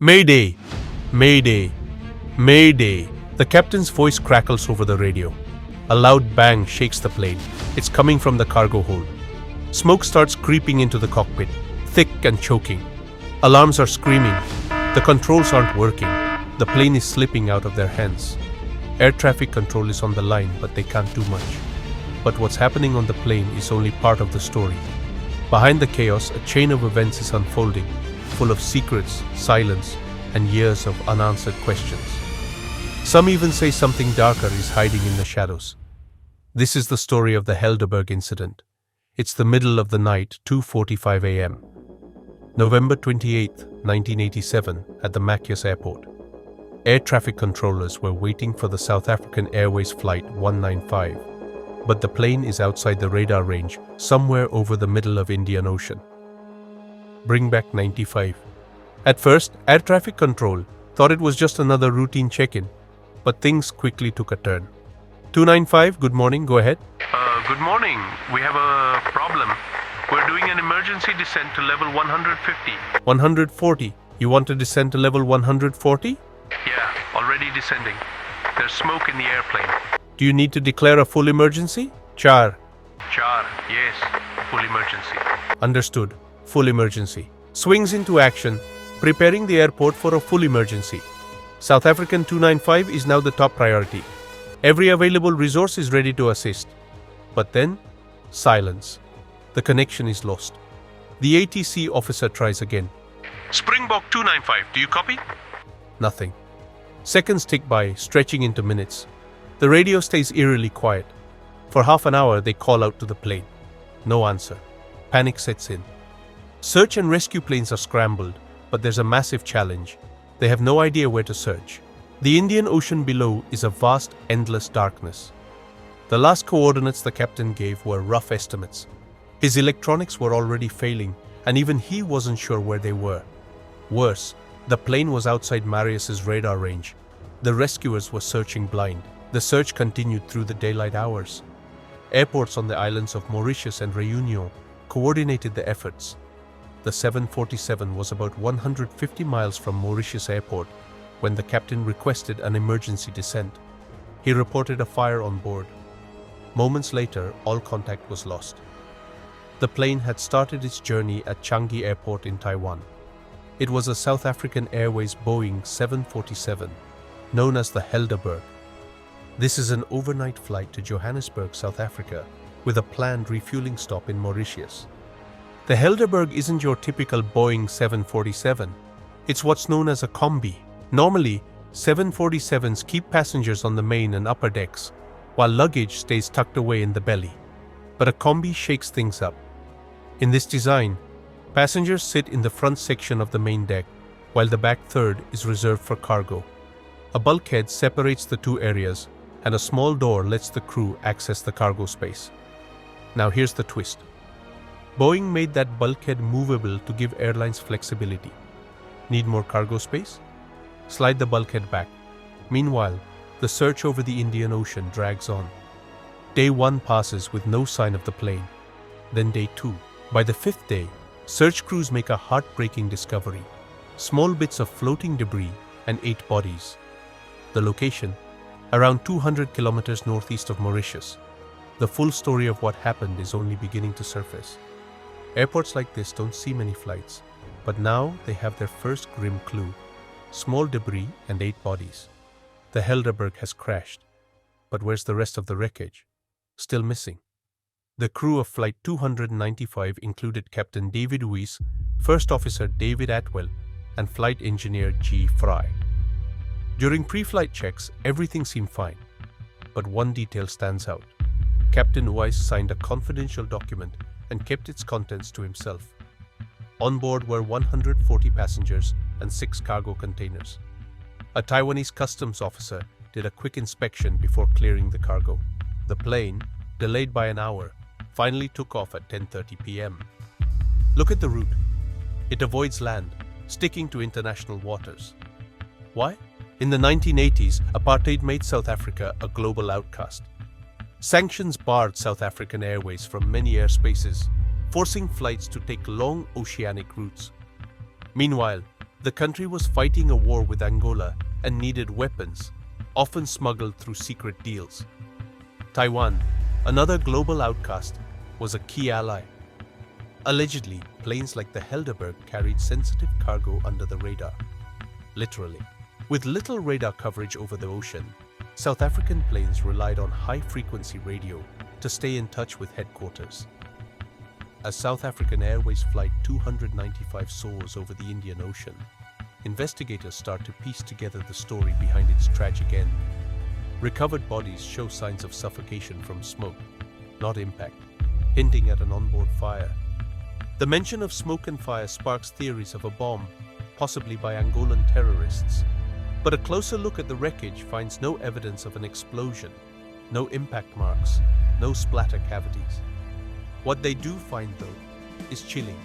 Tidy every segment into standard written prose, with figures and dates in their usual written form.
Mayday! Mayday! Mayday! The captain's voice crackles over the radio. A loud bang shakes the plane. It's coming from the cargo hold. Smoke starts creeping into the cockpit, thick and choking. Alarms are screaming. The controls aren't working. The plane is slipping out of their hands. Air traffic control is on the line, but they can't do much. But what's happening on the plane is only part of the story. Behind the chaos, a chain of events is unfolding, full of secrets, silence, and years of unanswered questions. Some even say something darker is hiding in the shadows. This is the story of the Helderberg incident. It's the middle of the night, 2:45 a.m. November 28, 1987, at the Machias airport. Air traffic controllers were waiting for the South African Airways Flight 195, but the plane is outside the radar range, somewhere over the middle of Indian Ocean. Bring back 95. At first, air traffic control thought it was just another routine check-in, but things quickly took a turn. 295, good morning, go ahead. Good morning. We have a problem. We're doing an emergency descent to level 150. 140. You want to descend to level 140? Yeah, already descending. There's smoke in the airplane. Do you need to declare a full emergency? Char. Yes, full emergency. Understood. Full emergency. Swings into action, preparing the airport for a full emergency. South African 295 is now the top priority. Every available resource is ready to assist. But then, silence. The connection is lost. The ATC officer tries again. Springbok 295, do you copy? Nothing. Seconds tick by, stretching into minutes. The radio stays eerily quiet. For half an hour, they call out to the plane. No answer. Panic sets in. Search and rescue planes are scrambled, but there's a massive challenge. They have no idea where to search. The Indian Ocean below is a vast, endless darkness. The last coordinates the captain gave were rough estimates. His electronics were already failing, and even he wasn't sure where they were. Worse, the plane was outside Marius's radar range. The rescuers were searching blind. The search continued through the daylight hours. Airports on the islands of Mauritius and Réunion coordinated the efforts. The 747 was about 150 miles from Mauritius Airport when the captain requested an emergency descent. He reported a fire on board. Moments later, all contact was lost. The plane had started its journey at Changi Airport in Taiwan. It was a South African Airways Boeing 747, known as the Helderberg. This is an overnight flight to Johannesburg, South Africa, with a planned refueling stop in Mauritius. The Helderberg isn't your typical Boeing 747. It's what's known as a Combi. Normally, 747s keep passengers on the main and upper decks, while luggage stays tucked away in the belly. But a Combi shakes things up. In this design, passengers sit in the front section of the main deck, while the back third is reserved for cargo. A bulkhead separates the two areas, and a small door lets the crew access the cargo space. Now here's the twist. Boeing made that bulkhead movable to give airlines flexibility. Need more cargo space? Slide the bulkhead back. Meanwhile, the search over the Indian Ocean drags on. Day 1 passes with no sign of the plane. Then day 2. By the 5th day, search crews make a heartbreaking discovery. Small bits of floating debris and 8 bodies. The location? Around 200 kilometers northeast of Mauritius. The full story of what happened is only beginning to surface. Airports like this don't see many flights, but now they have their first grim clue. Small debris and 8 bodies. The Helderberg has crashed. But where's the rest of the wreckage? Still missing. The crew of Flight 295 included Captain David Weiss, First Officer David Atwell, and Flight Engineer G. Fry. During pre-flight checks, everything seemed fine. But one detail stands out. Captain Weiss signed a confidential document and kept its contents to himself. On board were 140 passengers and 6 cargo containers. A Taiwanese customs officer did a quick inspection before clearing the cargo. The plane, delayed by an hour, finally took off at 10:30 p.m. Look at the route. It avoids land, sticking to international waters. Why? In the 1980s, apartheid made South Africa a global outcast. Sanctions barred South African Airways from many airspaces, forcing flights to take long oceanic routes. Meanwhile, The country was fighting a war with Angola and needed weapons, often smuggled through secret deals. Taiwan, another global outcast, was a key ally. Allegedly, planes like the Helderberg carried sensitive cargo under the radar. Literally. With little radar coverage over the ocean, South African planes relied on high-frequency radio to stay in touch with headquarters. As South African Airways Flight 295 soars over the Indian Ocean, investigators start to piece together the story behind its tragic end. Recovered bodies show signs of suffocation from smoke, not impact, hinting at an onboard fire. The mention of smoke and fire sparks theories of a bomb, possibly by Angolan terrorists. But a closer look at the wreckage finds no evidence of an explosion, no impact marks, no splatter cavities. What they do find, though, is chilling.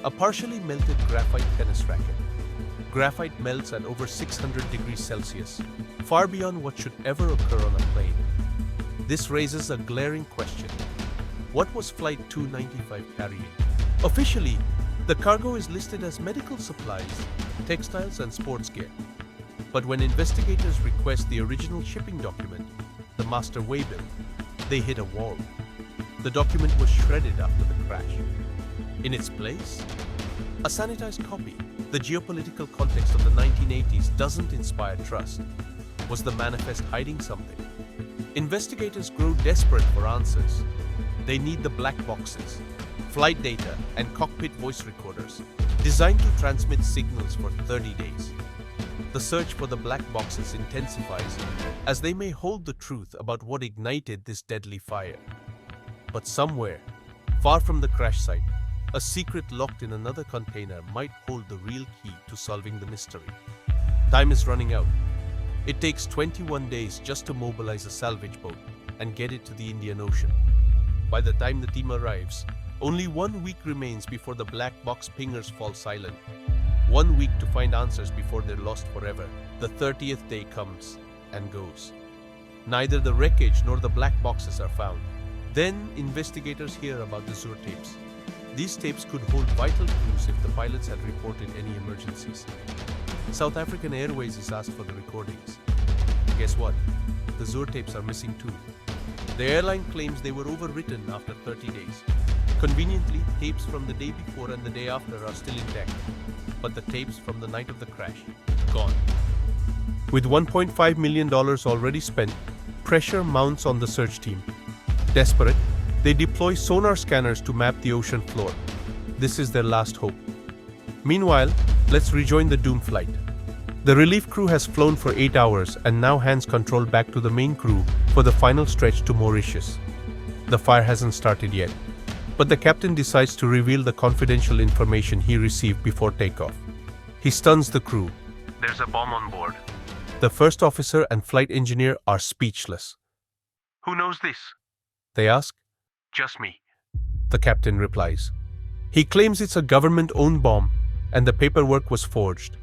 A partially melted graphite tennis racket. Graphite melts at over 600 degrees Celsius, far beyond what should ever occur on a plane. This raises a glaring question. What was Flight 295 carrying? Officially, the cargo is listed as medical supplies, textiles, and sports gear. But when investigators request the original shipping document, the master waybill, they hit a wall. The document was shredded after the crash. In its place, a sanitized copy. The geopolitical context of the 1980s doesn't inspire trust. Was the manifest hiding something? Investigators grow desperate for answers. They need the black boxes, flight data, and cockpit voice recorders, designed to transmit signals for 30 days. The search for the black boxes intensifies as they may hold the truth about what ignited this deadly fire. But somewhere, far from the crash site, a secret locked in another container might hold the real key to solving the mystery. Time is running out. It takes 21 days just to mobilize a salvage boat and get it to the Indian Ocean. By the time the team arrives, only 1 week remains before the black box pingers fall silent. 1 week to find answers before they're lost forever. The 30th day comes and goes. Neither the wreckage nor the black boxes are found. Then investigators hear about the Zur tapes. These tapes could hold vital clues if the pilots had reported any emergencies. South African Airways is asked for the recordings. Guess what? The Zur tapes are missing too. The airline claims they were overwritten after 30 days. Conveniently, tapes from the day before and the day after are still intact, but the tapes from the night of the crash, gone. With $1.5 million already spent, pressure mounts on the search team. Desperate, they deploy sonar scanners to map the ocean floor. This is their last hope. Meanwhile, let's rejoin the doomed flight. The relief crew has flown for 8 hours and now hands control back to the main crew for the final stretch to Mauritius. The fire hasn't started yet, but the captain decides to reveal the confidential information he received before takeoff. He stuns the crew. There's a bomb on board. The first officer and flight engineer are speechless. Who knows this? They ask. Just me. The captain replies. He claims it's a government-owned bomb and the paperwork was forged.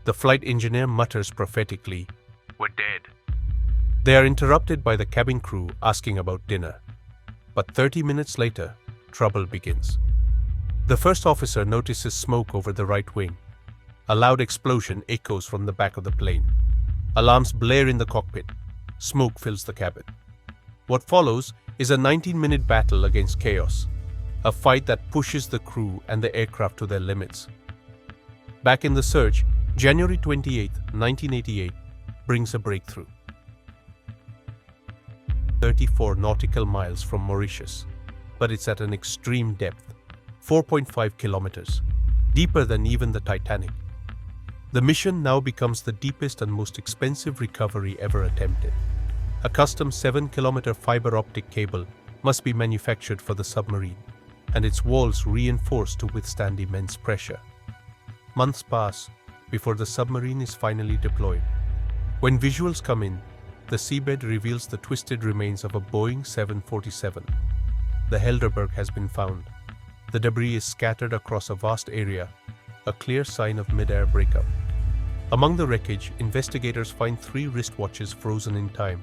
The flight engineer mutters prophetically, We're dead. They are interrupted by the cabin crew asking about dinner. But 30 minutes later, trouble begins. The first officer notices smoke over the right wing. A loud explosion echoes from the back of the plane. Alarms blare in the cockpit. Smoke fills the cabin. What follows is a 19-minute battle against chaos, a fight that pushes the crew and the aircraft to their limits. Back in the search, January 28, 1988, brings a breakthrough. 34 nautical miles from Mauritius, but it's at an extreme depth, 4.5 kilometers, deeper than even the Titanic. The mission now becomes the deepest and most expensive recovery ever attempted. A custom 7-kilometer fiber optic cable must be manufactured for the submarine, and its walls reinforced to withstand immense pressure. Months pass before the submarine is finally deployed. When visuals come in, the seabed reveals the twisted remains of a Boeing 747. The Helderberg has been found. The debris is scattered across a vast area, a clear sign of mid-air breakup. Among the wreckage, investigators find 3 wristwatches frozen in time,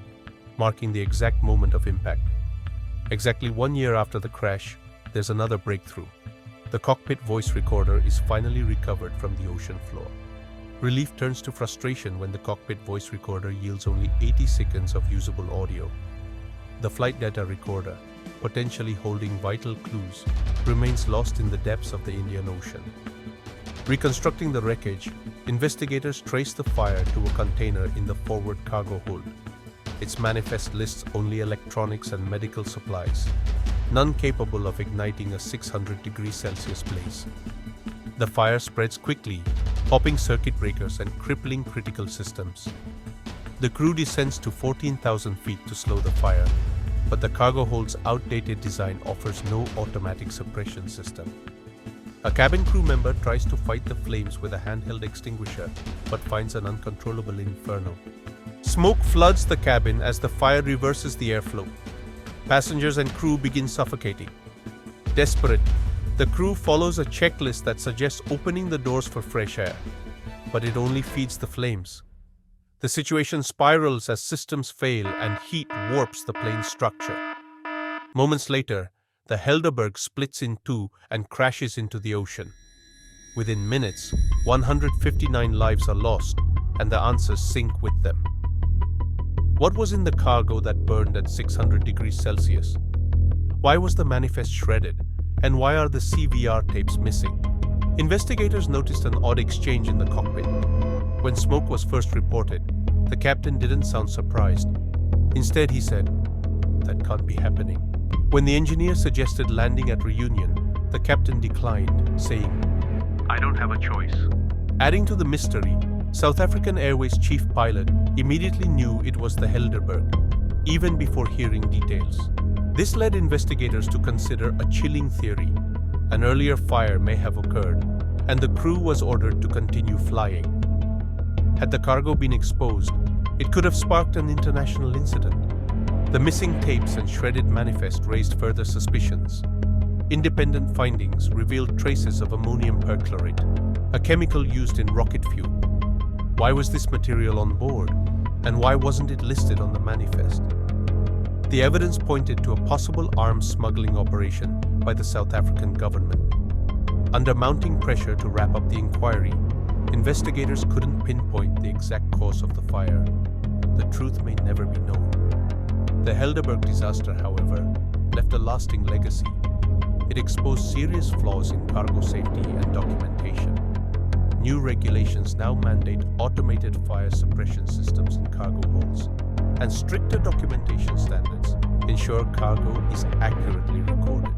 marking the exact moment of impact. Exactly 1 year after the crash, there's another breakthrough. The cockpit voice recorder is finally recovered from the ocean floor. Relief turns to frustration when the cockpit voice recorder yields only 80 seconds of usable audio. The flight data recorder, potentially holding vital clues, remains lost in the depths of the Indian Ocean. Reconstructing the wreckage, investigators trace the fire to a container in the forward cargo hold. Its manifest lists only electronics and medical supplies, none capable of igniting a 600 degrees Celsius blaze. The fire spreads quickly, popping circuit breakers and crippling critical systems. The crew descends to 14,000 feet to slow the fire, but the cargo hold's outdated design offers no automatic suppression system. A cabin crew member tries to fight the flames with a handheld extinguisher, but finds an uncontrollable inferno. Smoke floods the cabin as the fire reverses the airflow. Passengers and crew begin suffocating. Desperate, the crew follows a checklist that suggests opening the doors for fresh air, but it only feeds the flames. The situation spirals as systems fail and heat warps the plane's structure. Moments later, the Helderberg splits in two and crashes into the ocean. Within minutes, 159 lives are lost, and the answers sink with them. What was in the cargo that burned at 600 degrees Celsius? Why was the manifest shredded? And why are the CVR tapes missing? Investigators noticed an odd exchange in the cockpit. When smoke was first reported, the captain didn't sound surprised. Instead, he said, "That can't be happening." When the engineer suggested landing at Reunion, the captain declined, saying, "I don't have a choice." Adding to the mystery, South African Airways chief pilot immediately knew it was the Helderberg, even before hearing details. This led investigators to consider a chilling theory. An earlier fire may have occurred, and the crew was ordered to continue flying. Had the cargo been exposed, it could have sparked an international incident. The missing tapes and shredded manifest raised further suspicions. Independent findings revealed traces of ammonium perchlorate, a chemical used in rocket fuel. Why was this material on board, and why wasn't it listed on the manifest? The evidence pointed to a possible arms smuggling operation by the South African government. Under mounting pressure to wrap up the inquiry, investigators couldn't pinpoint the exact cause of the fire. The truth may never be known. The Helderberg disaster, however, left a lasting legacy. It exposed serious flaws in cargo safety and documentation. New regulations now mandate automated fire suppression systems in cargo holds, and stricter documentation standards ensure cargo is accurately recorded,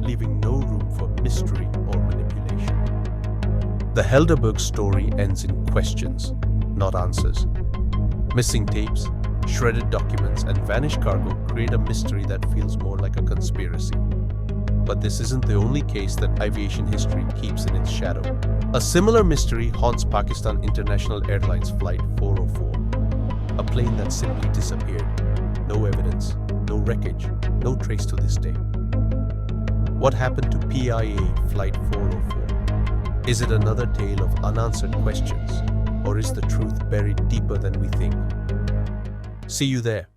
leaving no room for mystery or manipulation. The Helderberg story ends in questions, not answers. Missing tapes, shredded documents, and vanished cargo create a mystery that feels more like a conspiracy. But this isn't the only case that aviation history keeps in its shadow. A similar mystery haunts Pakistan International Airlines Flight 404, a plane that simply disappeared. No evidence, no wreckage, no trace to this day. What happened to PIA Flight 404? Is it another tale of unanswered questions, or is the truth buried deeper than we think? See you there.